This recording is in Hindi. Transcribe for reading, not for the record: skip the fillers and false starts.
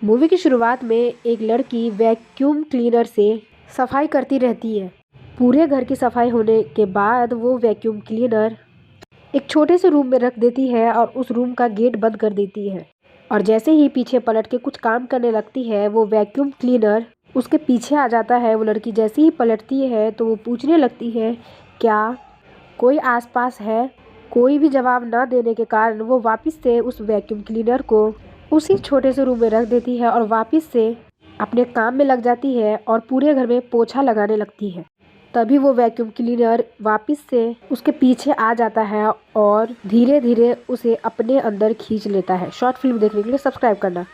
मूवी की शुरुआत में एक लड़की वैक्यूम क्लीनर से सफाई करती रहती है। पूरे घर की सफाई होने के बाद वो वैक्यूम क्लीनर एक छोटे से रूम में रख देती है और उस रूम का गेट बंद कर देती है। और जैसे ही पीछे पलट के कुछ काम करने लगती है, वो वैक्यूम क्लीनर उसके पीछे आ जाता है। वो लड़की जैसे ही पलटती है तो वो पूछने लगती है, क्या कोई आसपास है? कोई भी जवाब न देने के कारण वो वापस से उस वैक्यूम क्लीनर को उसी छोटे से रूम में रख देती है और वापस से अपने काम में लग जाती है और पूरे घर में पोछा लगाने लगती है। तभी वो वैक्यूम क्लीनर वापस से उसके पीछे आ जाता है और धीरे धीरे उसे अपने अंदर खींच लेता है। शॉर्ट फिल्म देखने के लिए सब्सक्राइब करना।